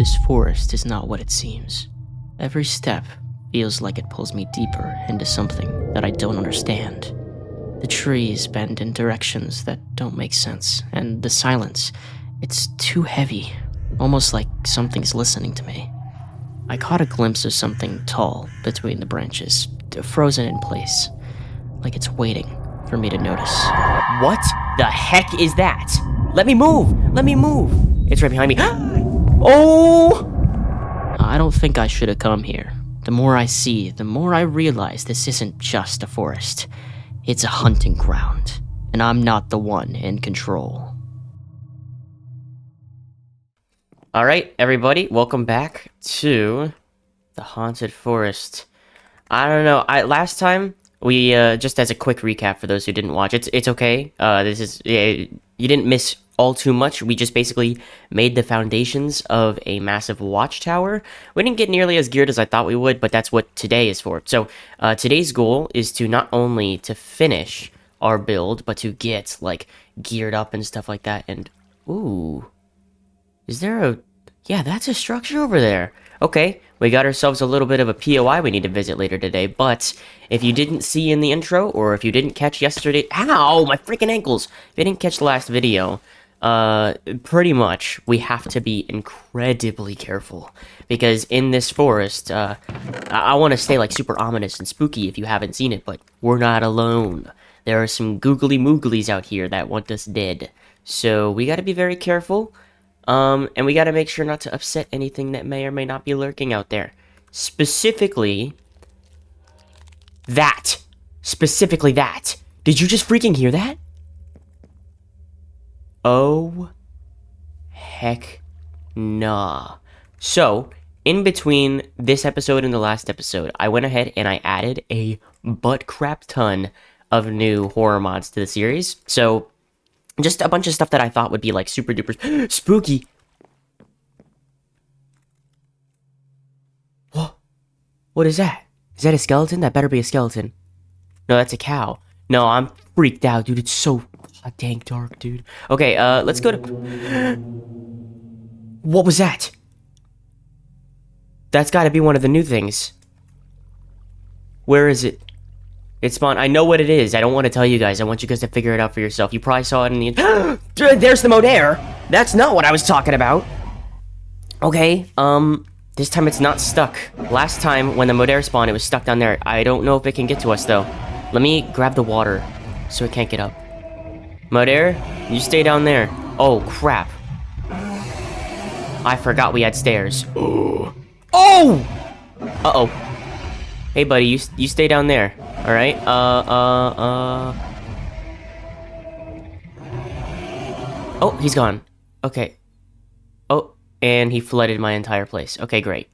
This forest is not what it seems. Every step feels like it pulls me deeper into something that I don't understand. The trees bend in directions that don't make sense, and the silence, it's too heavy, almost like something's listening to me. I caught a glimpse of something tall between the branches, frozen in place, like it's waiting for me to notice. What the heck is that? Let me move! Let me move! It's right behind me. Oh! I don't think I should have come here. The more I see, the more I realize this isn't just a forest. It's a hunting ground, and I'm not the one in control. Alright, everybody, welcome back to the Haunted Forest. I don't know, last time, we, just as a quick recap for those who didn't watch, it's okay. You didn't miss all too much. We just basically made the foundations of a massive watchtower. We didn't get nearly as geared as I thought we would, but that's what today is for. So, today's goal is to not only to finish our build, but to get, like, geared up and stuff like that. And, ooh, is there a... Yeah, that's a structure over there. Okay, we got ourselves a little bit of a POI we need to visit later today, but if you didn't see in the intro, or if you didn't catch yesterday... Ow! My freaking ankles! If you didn't catch the last video, pretty much, we have to be incredibly careful. Because in this forest, I want to stay, like, super ominous and spooky if you haven't seen it, but we're not alone. There are some googly mooglies out here that want us dead. So, we gotta be very careful. And we gotta make sure not to upset anything that may or may not be lurking out there. Specifically, that. Specifically that. Did you just freaking hear that? Oh, heck nah. So, in between this episode and the last episode, I went ahead and I added a butt crap ton of new horror mods to the series. So, just a bunch of stuff that I thought would be, like, super duper spooky. What is that? Is that a skeleton? That better be a skeleton. No, that's a cow. No, I'm freaked out, dude. It's so hot dang dark, dude. Okay, let's go to... What was that? That's gotta be one of the new things. Where is it? It spawned. I know what it is. I don't want to tell you guys. I want you guys to figure it out for yourself. You probably saw it in the... There's the Modere! That's not what I was talking about! Okay, this time it's not stuck. Last time, when the Modere spawned, it was stuck down there. I don't know if it can get to us, though. Let me grab the water, so it can't get up. Modere, you stay down there. Oh, crap. I forgot we had stairs. Oh! Uh-oh. Hey, buddy, you stay down there. Alright, Oh, he's gone. Okay. Oh, and he flooded my entire place. Okay, great.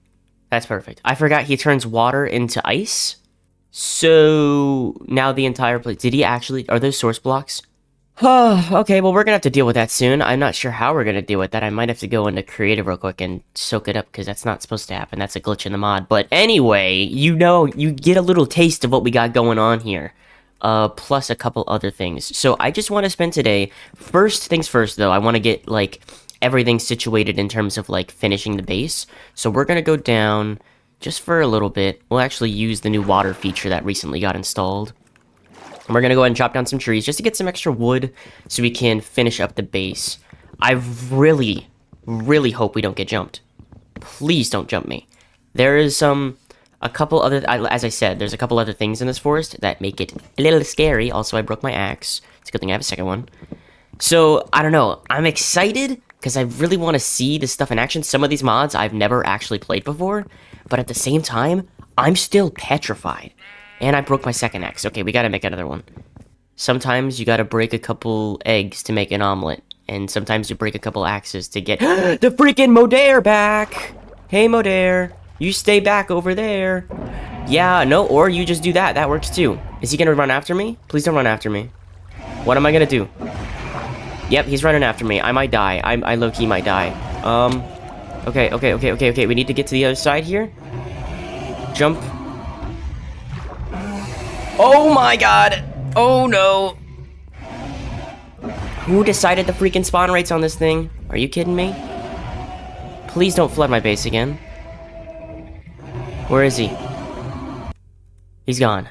That's perfect. I forgot he turns water into ice. So, now the entire place... Did he actually... Are those source blocks? Okay, well, we're gonna have to deal with that soon. I'm not sure how we're gonna deal with that. I might have to go into creative real quick and soak it up, because that's not supposed to happen. That's a glitch in the mod. But anyway, you know, you get a little taste of what we got going on here. Plus a couple other things. So I just want to spend today... First things first, though, I want to get, like, everything situated in terms of, like, finishing the base. So we're gonna go down just for a little bit. We'll actually use the new water feature that recently got installed. And we're gonna go ahead and chop down some trees just to get some extra wood so we can finish up the base. I really, really hope we don't get jumped. Please don't jump me. There is a couple other, as I said, there's a couple other things in this forest that make it a little scary. Also, I broke my axe. It's a good thing I have a second one. So, I don't know. I'm excited because I really want to see this stuff in action. Some of these mods I've never actually played before, but at the same time, I'm still petrified. And I broke my second axe. Okay, we gotta make another one. Sometimes you gotta break a couple eggs to make an omelet. And sometimes you break a couple axes to get the freaking Modere back! Hey, Modere, you stay back over there. Yeah, no, or you just do that. That works too. Is he gonna run after me? Please don't run after me. What am I gonna do? Yep, he's running after me. I might die. I low-key might die. Okay. We need to get to the other side here. Jump. Oh my god! Oh no! Who decided the freaking spawn rates on this thing? Are you kidding me? Please don't flood my base again. Where is he? He's gone.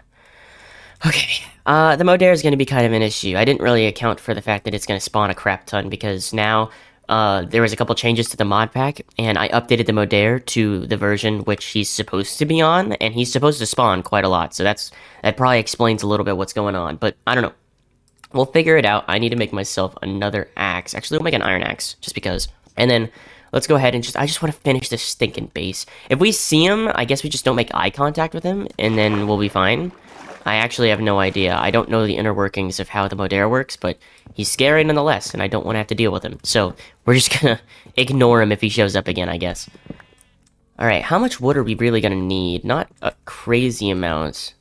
Okay. The Modere is going to be kind of an issue. I didn't really account for the fact that it's going to spawn a crap ton because now there was a couple changes to the mod pack, and I updated the Modere to the version which he's supposed to be on, and he's supposed to spawn quite a lot. So that probably explains a little bit what's going on. But I don't know. We'll figure it out. I need to make myself another axe. Actually, we'll make an iron axe just because. And then let's go ahead and I just want to finish this stinking base. If we see him, I guess we just don't make eye contact with him, and then we'll be fine. I actually have no idea. I don't know the inner workings of how the Modere works, but he's scary nonetheless, and I don't want to have to deal with him. So we're just gonna ignore him if he shows up again, I guess. Alright, how much wood are we really gonna need? Not a crazy amount.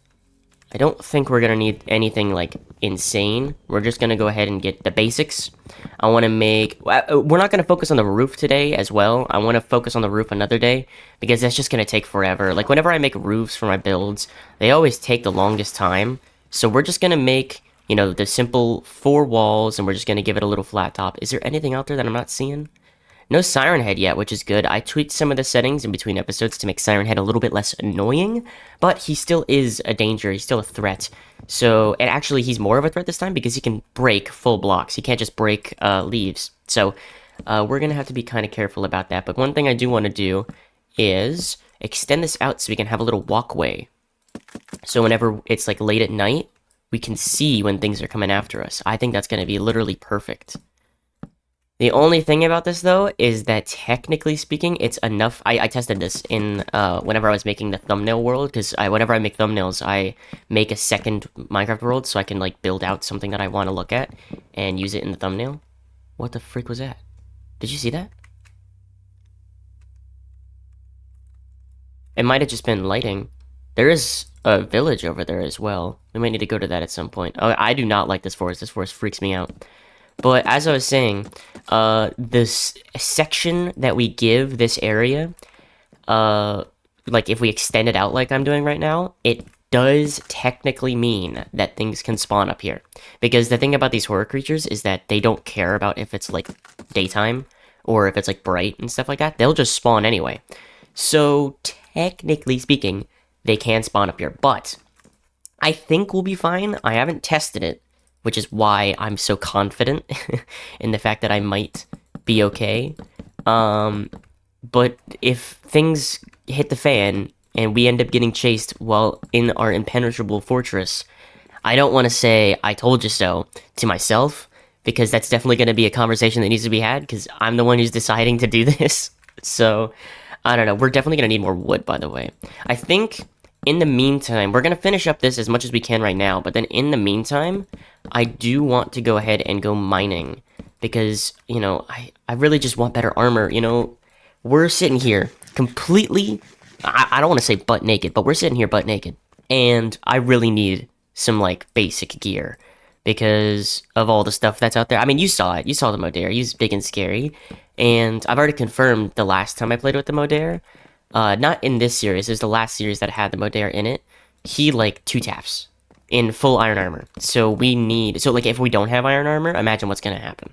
I don't think we're gonna need anything, like, insane. We're just gonna go ahead and get the basics. I want to make... We're not gonna focus on the roof today as well. I want to focus on the roof another day, because that's just gonna take forever. Like, whenever I make roofs for my builds, they always take the longest time. So we're just gonna make, you know, the simple 4 walls, and we're just gonna give it a little flat top. Is there anything out there that I'm not seeing? No Siren Head yet, which is good. I tweaked some of the settings in between episodes to make Siren Head a little bit less annoying, but he still is a danger. He's still a threat. So, and actually, he's more of a threat this time because he can break full blocks. He can't just break leaves. So, we're going to have to be kind of careful about that. But one thing I do want to do is extend this out so we can have a little walkway. So whenever it's like late at night, we can see when things are coming after us. I think that's going to be literally perfect. The only thing about this, though, is that technically speaking, it's enough. I tested this in whenever I was making the thumbnail world, because whenever I make thumbnails, I make a second Minecraft world so I can like build out something that I want to look at and use it in the thumbnail. What the freak was that? Did you see that? It might have just been lighting. There is a village over there as well. We might need to go to that at some point. Oh, I do not like this forest. This forest freaks me out. But as I was saying, this section that we give this area, like if we extend it out like I'm doing right now, it does technically mean that things can spawn up here. Because the thing about these horror creatures is that they don't care about if it's like daytime or if it's like bright and stuff like that. They'll just spawn anyway. So technically speaking, they can spawn up here. But I think we'll be fine. I haven't tested it, which is why I'm so confident in the fact that I might be okay. But if things hit the fan and we end up getting chased while in our impenetrable fortress, I don't want to say I told you so to myself, because that's definitely going to be a conversation that needs to be had, because I'm the one who's deciding to do this. So, I don't know. We're definitely going to need more wood, by the way. I think in the meantime, we're going to finish up this as much as we can right now, but then in the meantime, I do want to go ahead and go mining, because, you know, I really just want better armor. You know, we're sitting here completely, I don't want to say butt naked, but we're sitting here butt naked, and I really need some, like, basic gear because of all the stuff that's out there. I mean, you saw it. You saw the Modere. He's big and scary, and I've already confirmed the last time I played with the Modere. Not in this series. It was the last series that had the Modere in it. He, like, 2 taps in full iron armor. So we need... So, like, if we don't have iron armor, imagine what's gonna happen.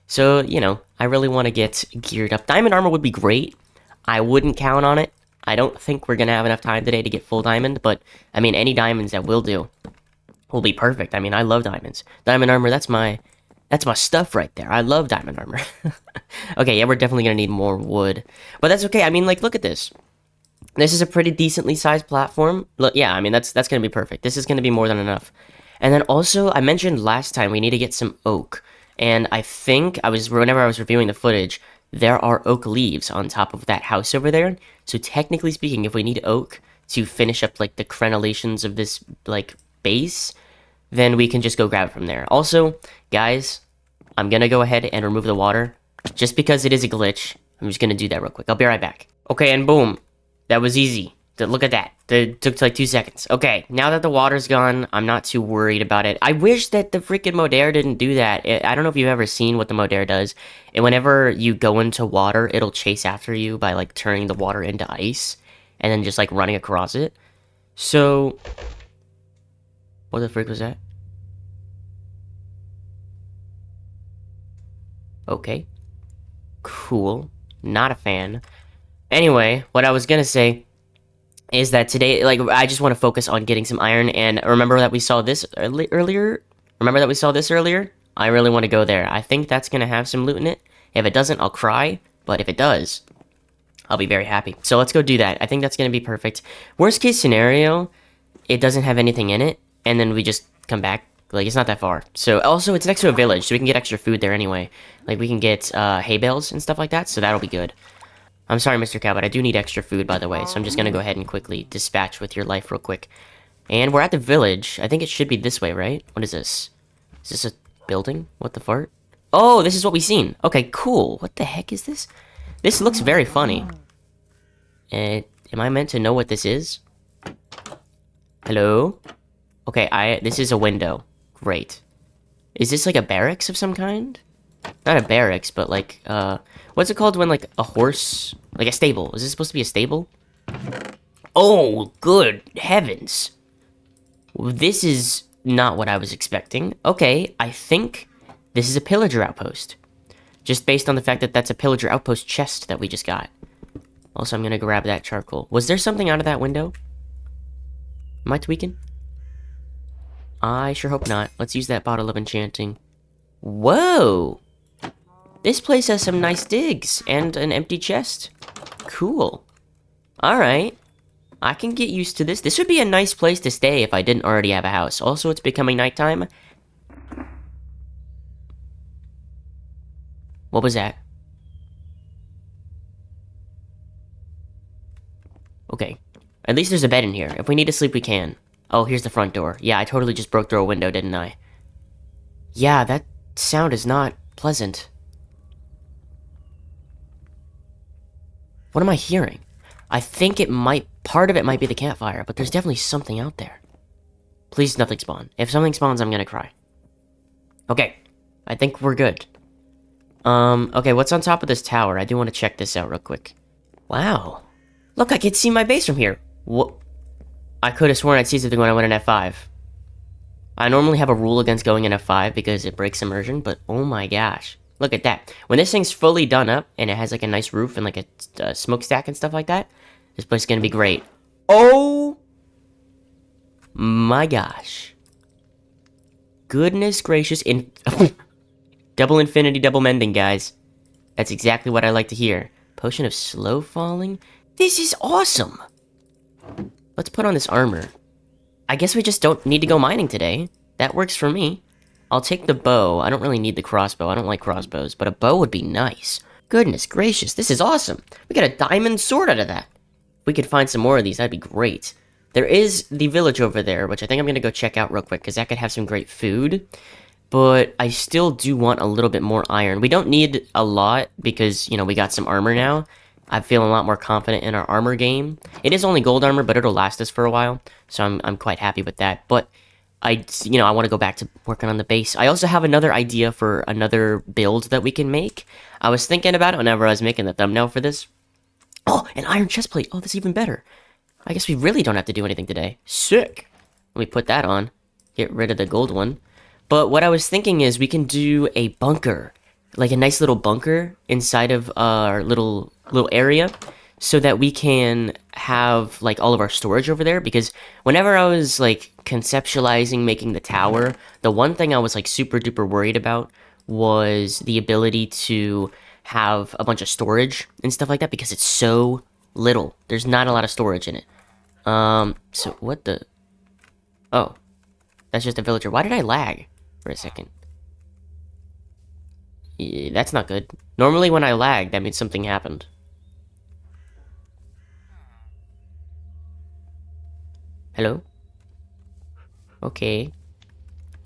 So, you know, I really want to get geared up. Diamond armor would be great. I wouldn't count on it. I don't think we're gonna have enough time today to get full diamond, but, I mean, any diamonds that will do will be perfect. I mean, I love diamonds. Diamond armor, that's my stuff right there. I love diamond armor. Okay, yeah, we're definitely gonna need more wood. But that's okay. I mean, like, look at this. This is a pretty decently sized platform. Look, yeah, I mean, that's gonna be perfect. This is gonna be more than enough. And then also, I mentioned last time we need to get some oak. And I think, whenever I was reviewing the footage, there are oak leaves on top of that house over there. So technically speaking, if we need oak to finish up, like, the crenellations of this, like, base, then we can just go grab it from there. Also, guys, I'm gonna go ahead and remove the water. Just because it is a glitch, I'm just gonna do that real quick. I'll be right back. Okay, and boom. That was easy. Look at that. It took like 2 seconds. Okay, now that the water's gone, I'm not too worried about it. I wish that the freaking Modere didn't do that. I don't know if you've ever seen what the Modere does. And whenever you go into water, it'll chase after you by, like, turning the water into ice and then just, like, running across it. So... what the frick was that? Okay. Cool. Not a fan. Anyway, what I was gonna say is that today, like, I just want to focus on getting some iron, and remember that we saw this earlier? Remember that we saw this earlier? I really want to go there. I think that's gonna have some loot in it. If it doesn't, I'll cry, but if it does, I'll be very happy. So let's go do that. I think that's gonna be perfect. Worst case scenario, it doesn't have anything in it, and then we just come back. Like, it's not that far. So, also, it's next to a village, so we can get extra food there anyway. Like, we can get hay bales and stuff like that, so that'll be good. I'm sorry, Mr. Cow, but I do need extra food, by the way, so I'm just gonna go ahead and quickly dispatch with your life real quick. And we're at the village. I think it should be this way, right? What is this? Is this a building? What the fart? Oh, this is what we seen. Okay, cool. What the heck is this? This looks very funny. Am I meant to know what this is? Hello? Okay, this is a window. Great. Is this like a barracks of some kind? Not a barracks, but like, what's it called when like a horse, like a stable? Is this supposed to be a stable? Oh, good heavens. This is not what I was expecting. Okay, I think this is a pillager outpost. Just based on the fact that that's a pillager outpost chest that we just got. Also, I'm gonna grab that charcoal. Was there something out of that window? Am I tweaking? I sure hope not. Let's use that bottle of enchanting. Whoa! This place has some nice digs and an empty chest. Cool. Alright. I can get used to this. This would be a nice place to stay if I didn't already have a house. Also, it's becoming nighttime. What was that? Okay. At least there's a bed in here. If we need to sleep, we can. Oh, here's the front door. Yeah, I totally just broke through a window, didn't I? Yeah, that sound is not pleasant. What am I hearing? I think part of it might be the campfire, but there's definitely something out there. Please, nothing spawn. If something spawns, I'm gonna cry. Okay, I think we're good. Okay, what's on top of this tower? I do want to check this out real quick. Wow. Look, I can see my base from here. What? I could have sworn I'd seize it when I went in F5. I normally have a rule against going in F5 because it breaks immersion, but oh my gosh. Look at that. When this thing's fully done up and it has like a nice roof and like a smokestack and stuff like that, this place is gonna be great. Oh my gosh. Goodness gracious. Double infinity, double mending, guys. That's exactly what I like to hear. Potion of slow falling? This is awesome! Let's put on this armor. I guess we just don't need to go mining today. That works for me. I'll take the bow. I don't really need the crossbow. I don't like crossbows, but a bow would be nice. Goodness gracious, this is awesome. We got a diamond sword out of that. If we could find some more of these, that'd be great. There is the village over there, which I think I'm gonna go check out real quick, because that could have some great food. But I still do want a little bit more iron. We don't need a lot, because, you know, we got some armor now. I feel a lot more confident in our armor game. It is only gold armor, but it'll last us for a while, so I'm quite happy with that. But I want to go back to working on the base. I also have another idea for another build that we can make. I was thinking about it whenever I was making the thumbnail for this. Oh, an iron chestplate. Oh, that's even better. I guess we really don't have to do anything today. Sick. Let me put that on. Get rid of the gold one. But what I was thinking is we can do a bunker. Like a nice little bunker inside of our little area, so that we can have like all of our storage over there. Because whenever I was like conceptualizing making the tower, the one thing I was like super duper worried about was the ability to have a bunch of storage and stuff like that, because it's so little. There's not a lot of storage in it. So what the... Oh, that's just a villager. Why did I lag for a second? Yeah, that's not good. Normally when I lag, that means something happened. Hello? Okay.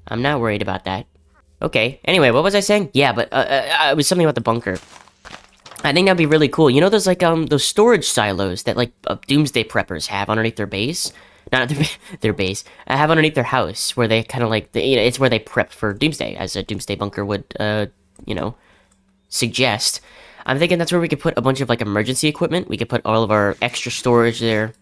I'm not worried about that. Okay, anyway, what was I saying? Yeah, but, it was something about the bunker. I think that'd be really cool. You know those, like, those storage silos that, like, doomsday preppers have underneath their base? Not their base. I have underneath their house, where they kind of, like, it's where they prep for doomsday, as a doomsday bunker would, suggest. I'm thinking that's where we could put a bunch of, like, emergency equipment. We could put all of our extra storage there.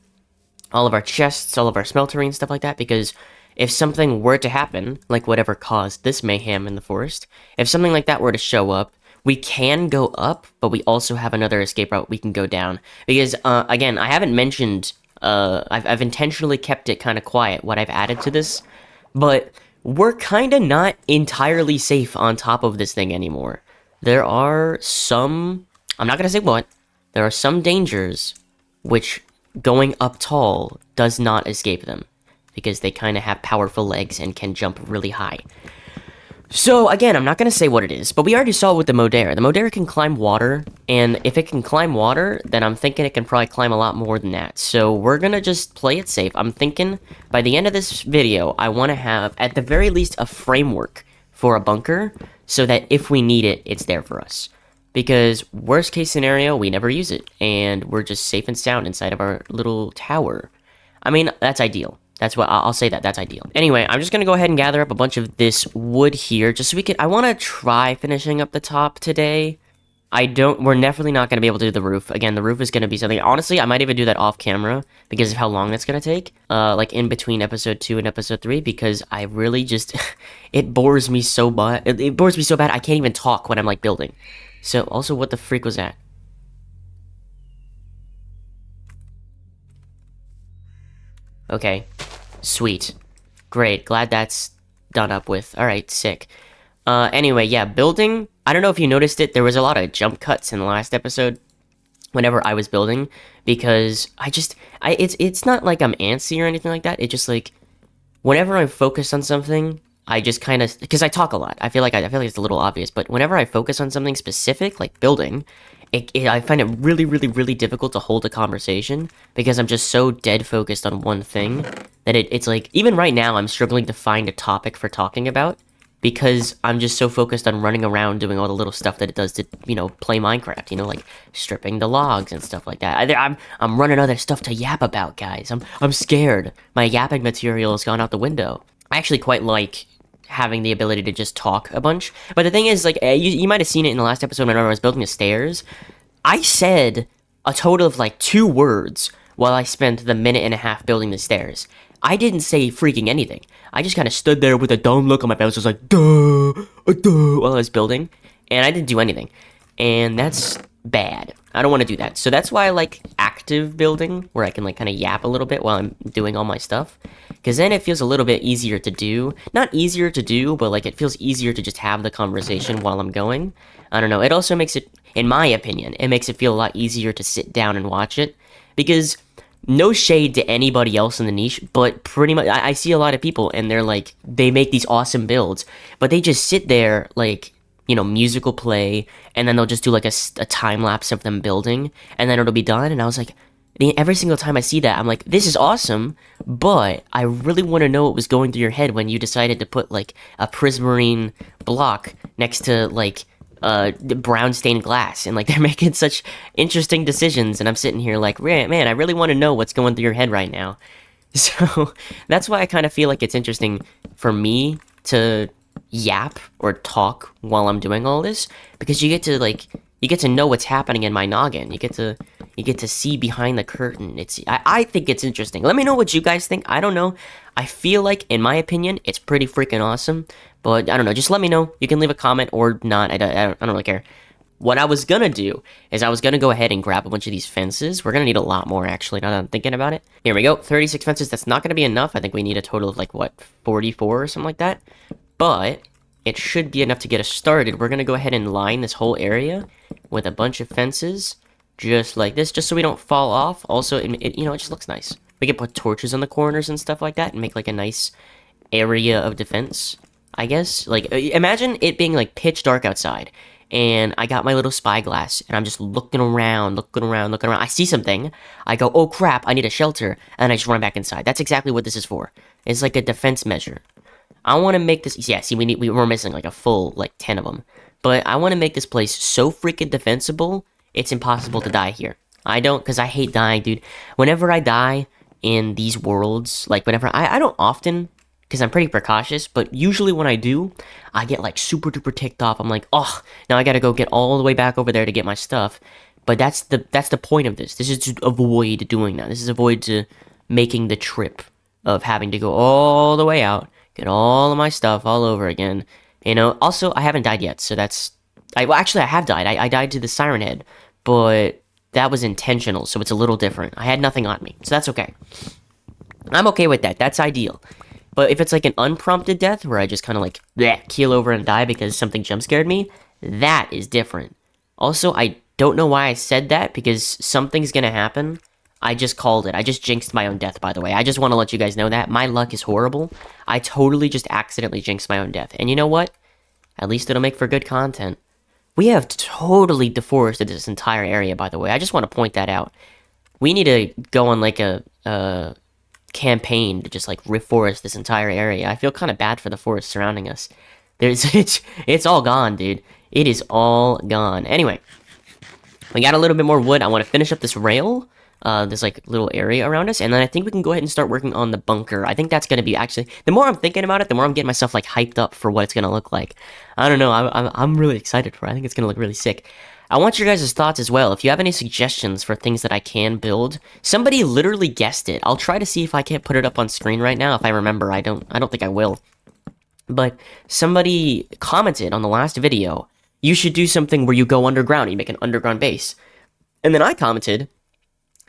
All of our chests, all of our smeltery and stuff like that, because if something were to happen, like whatever caused this mayhem in the forest, if something like that were to show up, We can go up, but we also have another escape route we can go down. Because, again, I haven't mentioned, I've intentionally kept it kind of quiet, what I've added to this. But we're kind of not entirely safe on top of this thing anymore. There are some, I'm not going to say what, there are some dangers which going up tall does not escape them. Because they kind of have powerful legs and can jump really high. So, again, I'm not going to say what it is, but we already saw it with the Modera. The Modera can climb water, and if it can climb water, then I'm thinking it can probably climb a lot more than that. So, we're going to just play it safe. I'm thinking, by the end of this video, I want to have, at the very least, a framework for a bunker, so that if we need it, it's there for us. Because, worst case scenario, we never use it, and we're just safe and sound inside of our little tower. I mean, that's ideal. That's what I'll say that's ideal. Anyway, I'm just gonna go ahead and gather up a bunch of this wood here, just so we can. I want to try finishing up the top today. We're definitely not gonna be able to do the roof. Again, the roof is gonna be something. Honestly, I might even do that off camera because of how long that's gonna take. Like in between episode 2 and episode 3, because I really just, it bores me so bad. It bores me so bad I can't even talk when I'm like building. So also, what the freak was that? Okay. Sweet. Great. Glad that's done up with. Alright, sick. Anyway, yeah, building. I don't know if you noticed it. There was a lot of jump cuts in the last episode whenever I was building. Because it's not like I'm antsy or anything like that. It's just like, whenever I'm focused on something, I just kind of, because I talk a lot. I feel like it's a little obvious. But whenever I focus on something specific, like building, I find it really, really, really difficult to hold a conversation because I'm just so dead focused on one thing that it's like, even right now, I'm struggling to find a topic for talking about because I'm just so focused on running around doing all the little stuff that it does to, play Minecraft, like stripping the logs and stuff like that. I'm running other stuff to yap about, guys. I'm scared. My yapping material has gone out the window. I actually quite like having the ability to just talk a bunch. But the thing is, like, you might have seen it in the last episode whenever I was building the stairs. I said a total of, like, 2 words while I spent the minute and a half building the stairs. I didn't say freaking anything. I just kind of stood there with a dumb look on my face, just like, duh, while I was building. And I didn't do anything. And that's bad. I don't want to do that. So that's why I like active building, where I can, like, kind of yap a little bit while I'm doing all my stuff. Because then it feels a little bit easier to do. Not easier to do, but, like, it feels easier to just have the conversation while I'm going. I don't know. It also makes it, in my opinion, it makes it feel a lot easier to sit down and watch it. Because, no shade to anybody else in the niche, but pretty much, I see a lot of people, and they're like, they make these awesome builds, but they just sit there, like, musical play, and then they'll just do, like, a time-lapse of them building, and then it'll be done, and I was like, every single time I see that, I'm like, this is awesome, but I really want to know what was going through your head when you decided to put, like, a prismarine block next to, like, brown stained glass, and, like, they're making such interesting decisions, and I'm sitting here like, man, I really want to know what's going through your head right now. So, that's why I kind of feel like it's interesting for me to yap or talk while I'm doing all this, because you get to know what's happening in my noggin. You get to see behind the curtain. I think it's interesting. Let me know what you guys think. I don't know. I feel like, in my opinion, it's pretty freaking awesome. But I don't know. Just let me know. You can leave a comment or not. I don't really care. What I was gonna do is I was gonna go ahead and grab a bunch of these fences. We're gonna need a lot more, actually, now that I'm thinking about it. Here we go. 36 fences. That's not gonna be enough. I think we need a total of, like, what, 44 or something like that? But it should be enough to get us started. We're gonna go ahead and line this whole area with a bunch of fences, just like this, just so we don't fall off. Also, it just looks nice. We can put torches on the corners and stuff like that and make, like, a nice area of defense, I guess. Like, imagine it being, like, pitch dark outside, and I got my little spyglass, and I'm just looking around. I see something. I go, oh crap, I need a shelter, and I just run back inside. That's exactly what this is for. It's like a defense measure. I want to make this, yeah, see, we're missing, like, a full, like, 10 of them. But I want to make this place so freaking defensible, it's impossible to die here. I don't, because I hate dying, dude. Whenever I die in these worlds, like, whenever, I don't often, because I'm pretty precautious, but usually when I do, I get, like, super duper ticked off. I'm like, oh, now I gotta go get all the way back over there to get my stuff. But that's the point of this. This is to avoid doing that. This is avoid to making the trip of having to go all the way out, get all of my stuff all over again. Also, I haven't died yet, so that's Well, actually, I have died. I died to the Siren Head, but that was intentional, so it's a little different. I had nothing on me, so that's okay. I'm okay with that. That's ideal. But if it's like an unprompted death, where I just kind of like bleh, keel over and die because something jump scared me, that is different. Also, I don't know why I said that, because something's gonna happen. I just called it. I just jinxed my own death, by the way. I just want to let you guys know that. My luck is horrible. I totally just accidentally jinxed my own death. And you know what? At least it'll make for good content. We have totally deforested this entire area, by the way. I just want to point that out. We need to go on like a campaign to just like reforest this entire area. I feel kind of bad for the forest surrounding us. It's all gone, dude. It is all gone. Anyway, we got a little bit more wood. I want to finish up this rail. This like little area around us, and then I think we can go ahead and start working on the bunker. I think that's gonna be actually, the more I'm thinking about it, the more I'm getting myself like hyped up for what it's gonna look like. I don't know. I'm really excited for it. I think it's gonna look really sick. I want your guys' thoughts as well. If you have any suggestions for things that I can build, somebody literally guessed it. I'll try to see if I can't put it up on screen right now. If I remember, I don't think I will. But somebody commented on the last video, you should do something where you go underground. You make an underground base, and then I commented,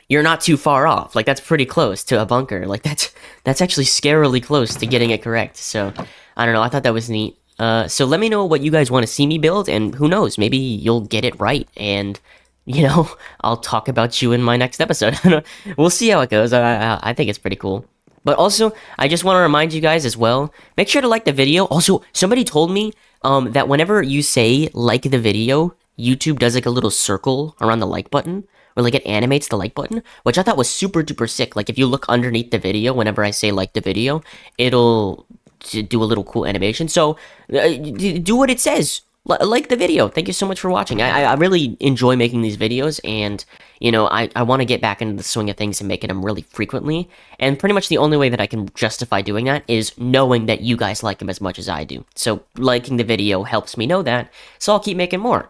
you're not too far off. Like, that's pretty close to a bunker. Like, that's actually scarily close to getting it correct. So, I don't know. I thought that was neat. So let me know what you guys want to see me build, and who knows, maybe you'll get it right, and, you know, I'll talk about you in my next episode. We'll see how it goes. I think it's pretty cool. But also, I just want to remind you guys as well, make sure to like the video. Also, somebody told me that whenever you say like the video, YouTube does like a little circle around the like button, or like it animates the like button, which I thought was super duper sick. Like if you look underneath the video, whenever I say like the video, it'll do a little cool animation. So do what it says. Like the video. Thank you so much for watching. I really enjoy making these videos, and you know, I want to get back into the swing of things and making them really frequently. And pretty much the only way that I can justify doing that is knowing that you guys like them as much as I do. So liking the video helps me know that, so I'll keep making more.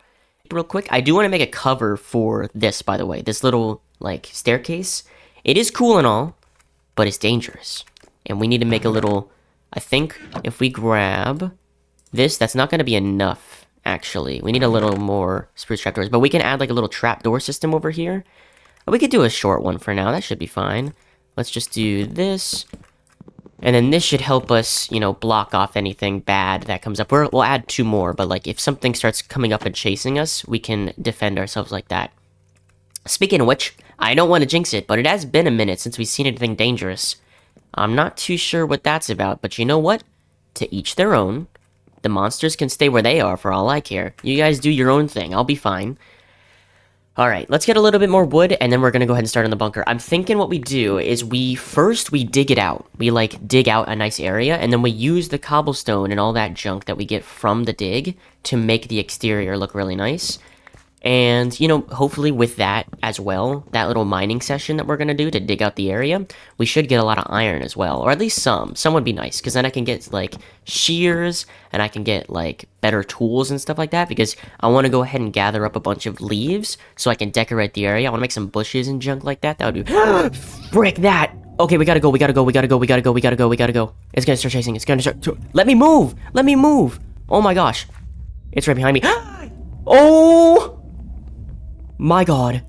Real quick, I do want to make a cover for this, by the way. This little, like, staircase. It is cool and all, but it's dangerous. And we need to make a little... I think if we grab this, that's not going to be enough, actually. We need a little more spruce trapdoors. But we can add, like, a little trapdoor system over here. We could do a short one for now. That should be fine. Let's just do this. And then this should help us, you know, block off anything bad that comes up. We'll add 2 more, but like if something starts coming up and chasing us, we can defend ourselves like that. Speaking of which, I don't want to jinx it, but it has been a minute since we've seen anything dangerous. I'm not too sure what that's about, but you know what? To each their own. The monsters can stay where they are for all I care. You guys do your own thing. I'll be fine. Alright, let's get a little bit more wood, and then we're gonna go ahead and start on the bunker. I'm thinking what we do is we dig it out. We, like, dig out a nice area, and then we use the cobblestone and all that junk that we get from the dig to make the exterior look really nice. And, you know, hopefully with that as well, that little mining session that we're gonna do to dig out the area, we should get a lot of iron as well, or at least some. Some would be nice, because then I can get, like, shears, and I can get, like, better tools and stuff like that, because I want to go ahead and gather up a bunch of leaves so I can decorate the area. I want to make some bushes and junk like that. That would be... Frick that! Okay, we gotta go. It's gonna start chasing. It's gonna start... Let me move! Let me move! Oh my gosh. It's right behind me. Oh! My god.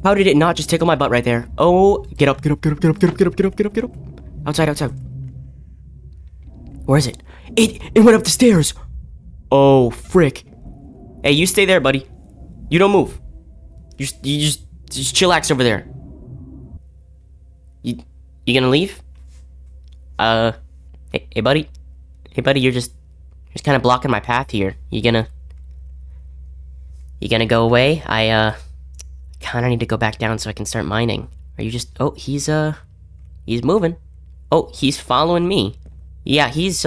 How did it not just tickle my butt right there? Oh, get up. Outside. Where is it? It went up the stairs. Oh, frick. Hey, you stay there, buddy. You don't move. You just chillax over there. You gonna leave? Hey, buddy. Hey, buddy, you're just kind of blocking my path here. You gonna go away? I kind of need to go back down so I can start mining. Are you just... Oh, he's moving. Oh, he's following me. Yeah, he's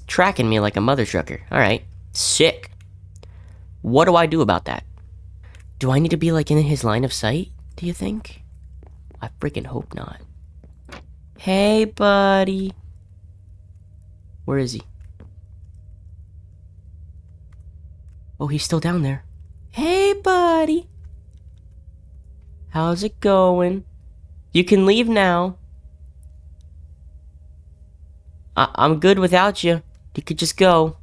tracking me like a mother trucker. Alright. Sick. What do I do about that? Do I need to be, like, in his line of sight, do you think? I freaking hope not. Hey, buddy. Where is he? Oh, he's still down there. Hey, buddy. How's it going? You can leave now. I'm good without you. You could just go.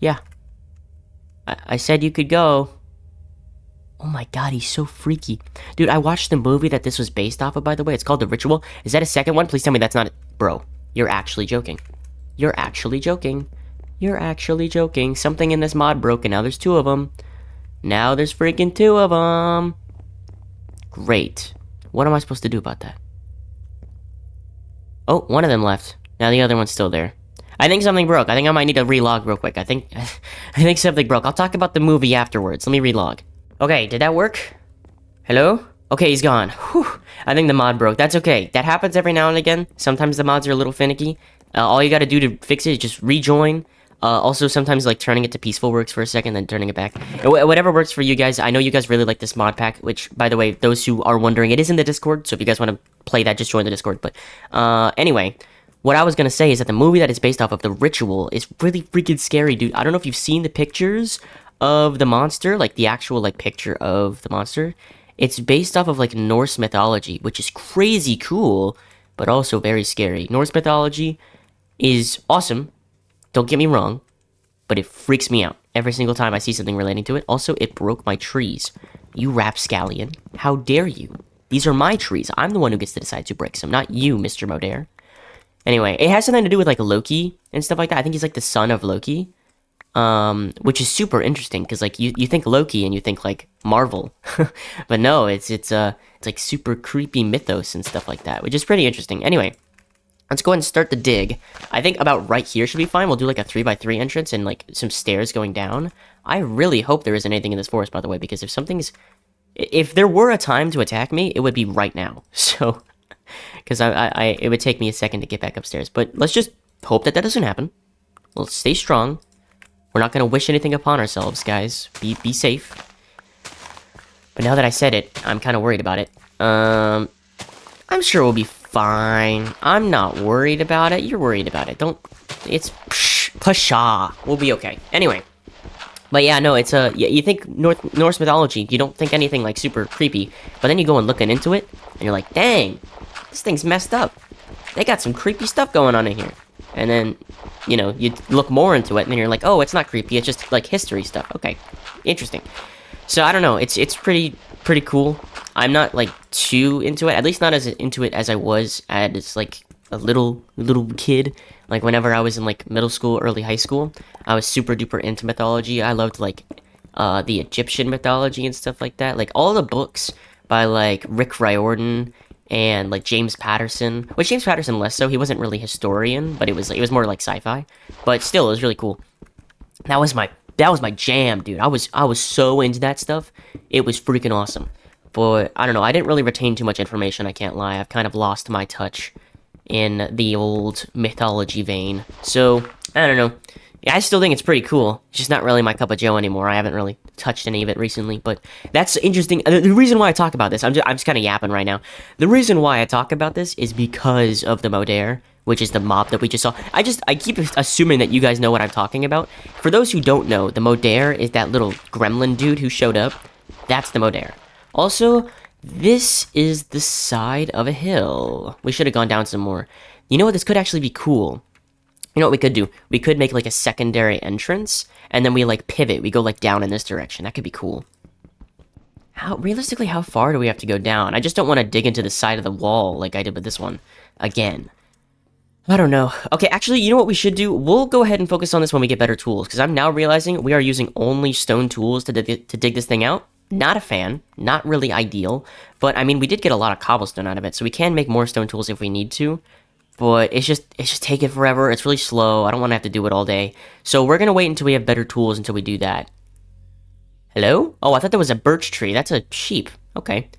Yeah. I said you could go. Oh my god, he's so freaky. Dude, I watched the movie that this was based off of, by the way. It's called The Ritual. Is that a second one? Please tell me that's not it. Bro, you're actually joking. You're actually joking. You're actually joking. Something in this mod broke, and now there's two of them. Now there's freaking two of them. Great. What am I supposed to do about that? Oh, one of them left. Now the other one's still there. I think something broke. I think I might need to relog real quick. I think something broke. I'll talk about the movie afterwards. Let me relog. Okay, did that work? Hello? Okay, he's gone. Whew. I think the mod broke. That's okay. That happens every now and again. Sometimes the mods are a little finicky. All you gotta do to fix it is just rejoin. Also, sometimes like turning it to peaceful works for a second, then turning it back. Whatever works for you guys. I know you guys really like this mod pack, which, by the way, those who are wondering, it is in the Discord, so if you guys want to play that, just join the Discord. But anyway, what I was gonna say is that the movie that it's based off of, The Ritual, is really freaking scary, dude. I don't know if you've seen the pictures of the monster, like the actual like picture of the monster. It's based off of like Norse mythology, which is crazy cool, but also very scary. Norse mythology is awesome, don't get me wrong, but it freaks me out every single time I see something relating to it. Also, it broke my trees. You rapscallion, how dare you? These are my trees. I'm the one who gets to decide who breaks them, not you, Mr. Modere. Anyway, it has something to do with like Loki and stuff like that. I think he's like the son of Loki. Which is super interesting because like you think Loki and you think like Marvel, but no, it's like super creepy mythos and stuff like that, which is pretty interesting. Anyway, let's go ahead and start the dig. I think about right here should be fine. We'll do like a 3x3 entrance and like some stairs going down. I really hope there isn't anything in this forest, by the way, because if there were a time to attack me, it would be right now. So, because it would take me a second to get back upstairs. But let's just hope that doesn't happen. We'll stay strong. We're not gonna wish anything upon ourselves, guys. Be safe. But now that I said it, I'm kind of worried about it. I'm sure we'll be fine. I'm not worried about it. You're worried about it. It's pshaw. We'll be okay. Anyway. But yeah, no, it's you think Norse mythology, you don't think anything like super creepy, but then you go and looking into it, and you're like, dang, this thing's messed up. They got some creepy stuff going on in here. And then, you know, you look more into it, and then you're like, oh, it's not creepy, it's just, like, history stuff. Okay, interesting. So, I don't know, it's pretty cool. I'm not, like, too into it, at least not as into it as I was as, like, a little kid. Like, whenever I was in, like, middle school, early high school, I was super duper into mythology. I loved, like, the Egyptian mythology and stuff like that. Like, all the books by, like, Rick Riordan and like James Patterson, which James Patterson less so. He wasn't really historian, but it was more like sci-fi. But still, it was really cool. That was my jam, dude. I was so into that stuff. It was freaking awesome. But I don't know. I didn't really retain too much information. I can't lie. I've kind of lost my touch in the old mythology vein. So I don't know. Yeah, I still think it's pretty cool. It's just not really my cup of joe anymore. I haven't really touched any of it recently, but that's interesting. The reason why I talk about this, I'm just kind of yapping right now. The reason why I talk about this is because of the Modere, which is the mob that we just saw. I keep assuming that you guys know what I'm talking about. For those who don't know, the Modere is that little gremlin dude who showed up. That's the Modere. Also, this is the side of a hill. We should have gone down some more. You know what? This could actually be cool. You know what we could do? We could make like a secondary entrance, and then we like pivot. We go like down in this direction. That could be cool. Realistically, how far do we have to go down? I just don't want to dig into the side of the wall like I did with this one again. I don't know. Okay, actually, you know what we should do? We'll go ahead and focus on this when we get better tools, because I'm now realizing we are using only stone tools to dig this thing out. Not a fan. Not really ideal. But, I mean, we did get a lot of cobblestone out of it, so we can make more stone tools if we need to. But it's just taking forever. It's really slow. I don't want to have to do it all day. So we're going to wait until we have better tools until we do that. Hello? Oh, I thought that was a birch tree. That's a sheep. Okay.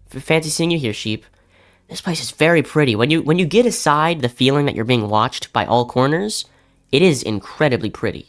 Fancy seeing you here, sheep. This place is very pretty. When you get aside the feeling that you're being watched by all corners, it is incredibly pretty.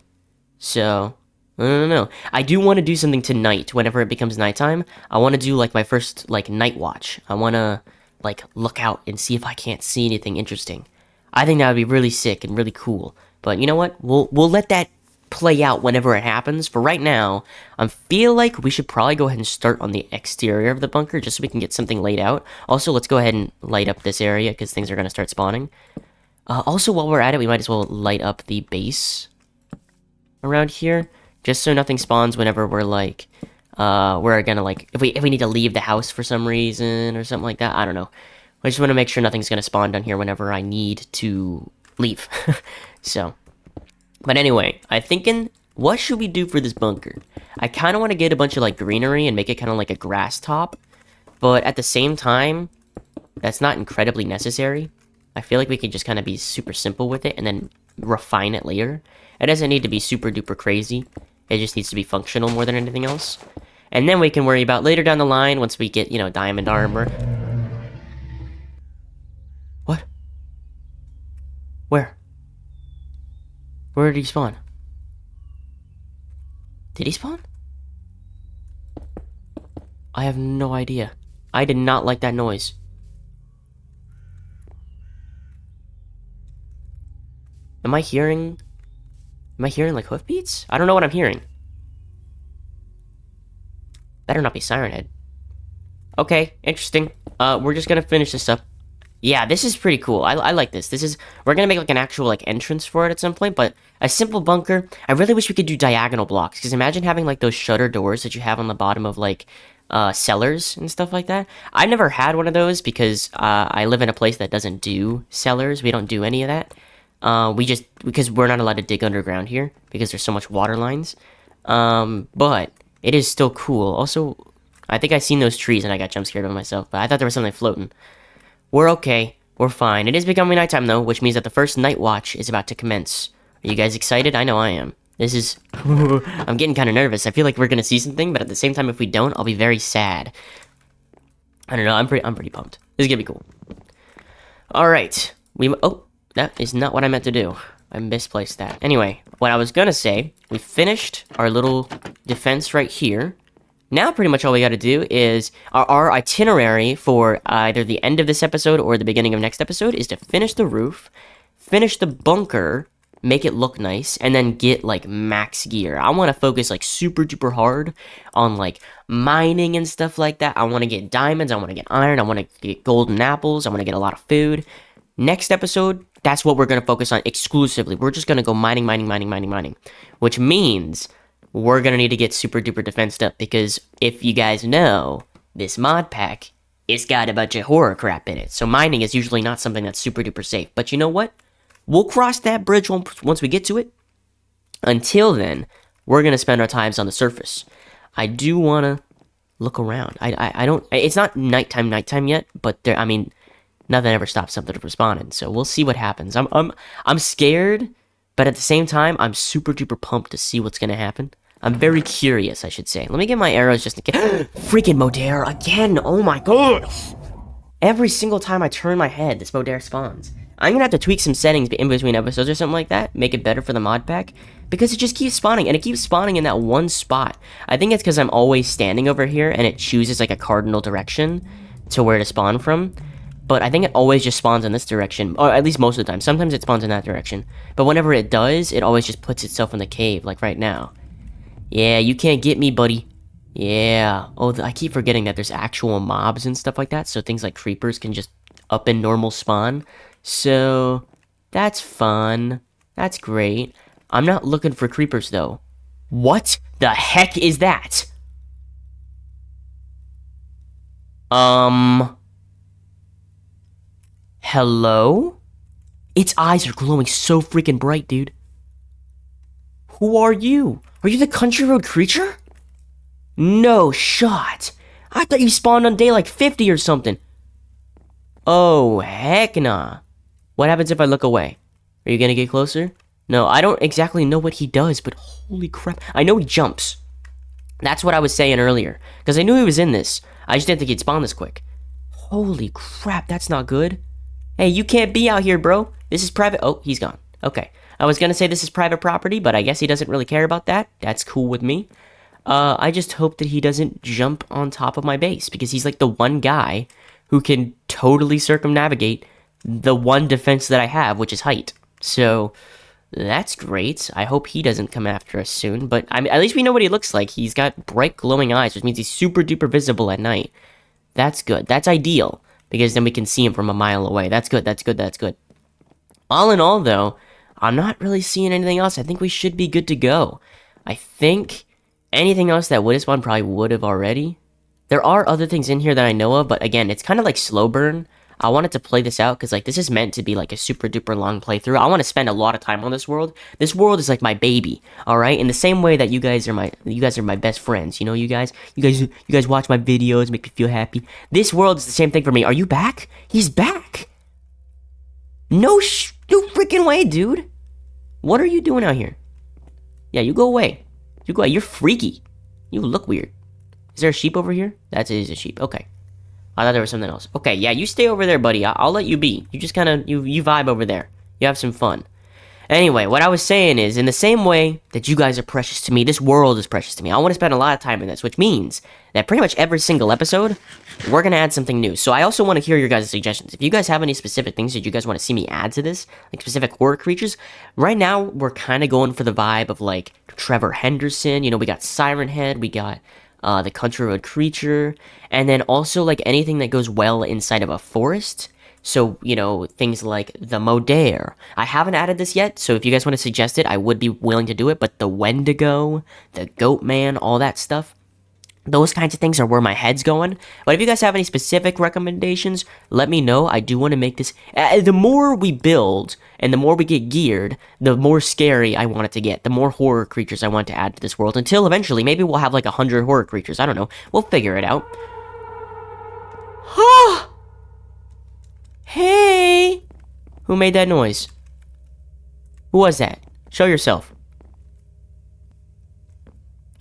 So, I don't know. I do want to do something tonight whenever it becomes nighttime. I want to do like my first like night watch. I want to like look out and see if I can't see anything interesting. I think that would be really sick and really cool. But you know what? We'll let that play out whenever it happens. For right now, I feel like we should probably go ahead and start on the exterior of the bunker just so we can get something laid out. Also, let's go ahead and light up this area because things are going to start spawning. Also, while we're at it, we might as well light up the base around here. just so nothing spawns whenever we're like, we're gonna like, if we need to leave the house for some reason or something like that. I don't know. I just want to make sure nothing's gonna spawn down here whenever I need to leave. So, but anyway, I'm thinking, what should we do for this bunker? I kind of want to get a bunch of like greenery and make it kind of like a grass top, but at the same time, that's not incredibly necessary. I feel like we could just kind of be super simple with it and then refine it later. It doesn't need to be super duper crazy. It just needs to be functional more than anything else. And then we can worry about later down the line once we get, you know, diamond armor. What? Where? Where did he spawn? Did he spawn? I have no idea. I did not like that noise. Am I hearing like hoofbeats? I don't know what I'm hearing. Better not be Siren Head. Okay, interesting. We're just gonna finish this up. Yeah, this is pretty cool. I like this. We're gonna make like an actual like entrance for it at some point, but a simple bunker. I really wish we could do diagonal blocks, because imagine having like those shutter doors that you have on the bottom of like cellars and stuff like that. I never had one of those because I live in a place that doesn't do cellars. We don't do any of that. Because we're not allowed to dig underground here because there's so much water lines. But it is still cool. Also, I think I seen those trees and I got jump scared by myself, but I thought there was something floating. We're okay. We're fine. It is becoming nighttime though, which means that the first night watch is about to commence. Are you guys excited? I know I am. This is... I'm getting kind of nervous. I feel like we're gonna see something, but at the same time, if we don't, I'll be very sad. I don't know. I'm pretty pumped. This is gonna be cool. All right. Oh, that is not what I meant to do. I misplaced that. Anyway, what I was gonna say, we finished our little defense right here. Now pretty much all we gotta do is, our itinerary for either the end of this episode or the beginning of next episode is to finish the roof, finish the bunker, make it look nice, and then get like max gear. I want to focus like super duper hard on like mining and stuff like that. I want to get diamonds, I want to get iron, I want to get golden apples, I want to get a lot of food. Next episode, that's what we're going to focus on exclusively. We're just going to go mining, which means we're going to need to get super duper defensed up, because if you guys know, this mod pack, it's got a bunch of horror crap in it. So mining is usually not something that's super duper safe. But you know what? We'll cross that bridge once we get to it. Until then, we're going to spend our times on the surface. I do want to look around. I don't... It's not nighttime yet, but there... I mean... Nothing ever stops something from spawning, so we'll see what happens. I'm scared, but at the same time, I'm super duper pumped to see what's gonna happen. I'm very curious, I should say. Let me get my arrows just in case. Freaking Modere again! Oh my god! Every single time I turn my head, this Modere spawns. I'm gonna have to tweak some settings in between episodes or something like that, make it better for the mod pack, because it just keeps spawning, and it keeps spawning in that one spot. I think it's because I'm always standing over here, and it chooses like a cardinal direction to where to spawn from. But I think it always just spawns in this direction, or at least most of the time. Sometimes it spawns in that direction. But whenever it does, it always just puts itself in the cave, like right now. Yeah, you can't get me, buddy. Yeah. Oh, I keep forgetting that there's actual mobs and stuff like that, so things like creepers can just up in normal spawn. So, that's fun. That's great. I'm not looking for creepers, though. What the heck is that? Hello? Its eyes are glowing so freaking bright, dude. Who are you? Are you the country road creature? No shot. I thought you spawned on day like 50 or something. Oh, heck nah. What happens if I look away? Are you gonna get closer? No, I don't exactly know what he does, but holy crap. I know he jumps. That's what I was saying earlier, because I knew he was in this. I just didn't think he'd spawn this quick. Holy crap, that's not good. Hey, you can't be out here, bro. This is private. Oh, he's gone. Okay. I was gonna say this is private property, but I guess he doesn't really care about that. That's cool with me. I just hope that he doesn't jump on top of my base, because he's like the one guy who can totally circumnavigate the one defense that I have, which is height. So, that's great. I hope he doesn't come after us soon, but I mean, at least we know what he looks like. He's got bright glowing eyes, which means he's super duper visible at night. That's good. That's ideal, because then we can see him from a mile away. That's good, that's good, that's good. All in all, though, I'm not really seeing anything else. I think we should be good to go. I think anything else that would have spawned probably would have already. There are other things in here that I know of, but again, it's kind of like slow burn. I wanted to play this out because like this is meant to be like a super duper long playthrough. I want to spend a lot of time on this world. This world is like my baby, all right? In the same way that you guys are my best friends. You know, you guys watch my videos, make me feel happy. This world is the same thing for me. Are you back? He's back. No freaking way, dude. What are you doing out here? Yeah, you go away. You go away. You're freaky. You look weird. Is there a sheep over here? That is a sheep. Okay. I thought there was something else. Okay, yeah, you stay over there, buddy. I'll let you be. You just kind of, you vibe over there. You have some fun. Anyway, what I was saying is, in the same way that you guys are precious to me, this world is precious to me. I want to spend a lot of time in this, which means that pretty much every single episode, we're going to add something new. So I also want to hear your guys' suggestions. If you guys have any specific things that you guys want to see me add to this, like specific horror creatures, right now, we're kind of going for the vibe of, like, Trevor Henderson. You know, we got Siren Head, we got the country road creature, and then also like anything that goes well inside of a forest. So, you know, things like the Modere. I haven't added this yet, so if you guys want to suggest it, I would be willing to do it, but the Wendigo, the Goatman, all that stuff, those kinds of things are where my head's going. But if you guys have any specific recommendations, let me know. I do want to make this... the more we build and the more we get geared, the more scary I want it to get. The more horror creatures I want to add to this world. Until eventually, maybe we'll have like 100 horror creatures. I don't know. We'll figure it out. Hey! Who made that noise? Who was that? Show yourself.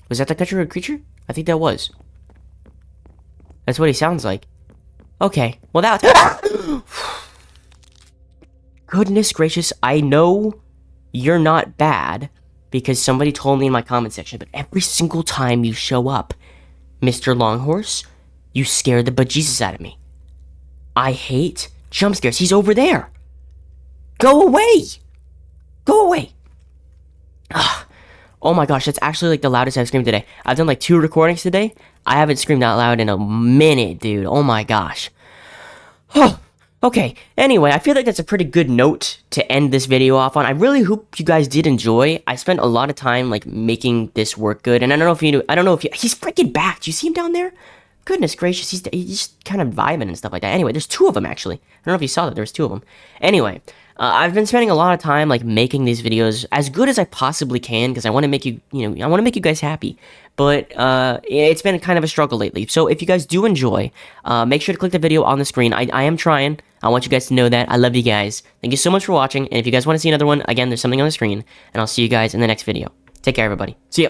Was that the country road creature? I think that was. That's what he sounds like. Okay, well that... Goodness gracious, I know you're not bad because somebody told me in my comment section, but every single time you show up, Mr. Longhorse, you scare the bejesus out of me. I hate jump scares. He's over there. Go away. Go away. Ugh. Oh my gosh, that's actually like the loudest I've screamed today. I've done like 2 recordings today. I haven't screamed out loud in a minute, dude. Oh my gosh. Okay, anyway, I feel like that's a pretty good note to end this video off on. I really hope you guys did enjoy. I spent a lot of time like making this work good, and I don't know if he's freaking back. Do you see him down there? Goodness gracious, he's just kind of vibing and stuff like that. Anyway, there's 2 of them actually. I don't know if you saw that, there's 2 of them. Anyway, I've been spending a lot of time like making these videos as good as I possibly can because I want to make you, I want to make you guys happy. But it's been kind of a struggle lately. So if you guys do enjoy, make sure to click the video on the screen. I am trying. I want you guys to know that. I love you guys. Thank you so much for watching. And if you guys want to see another one, again, there's something on the screen. And I'll see you guys in the next video. Take care, everybody. See ya.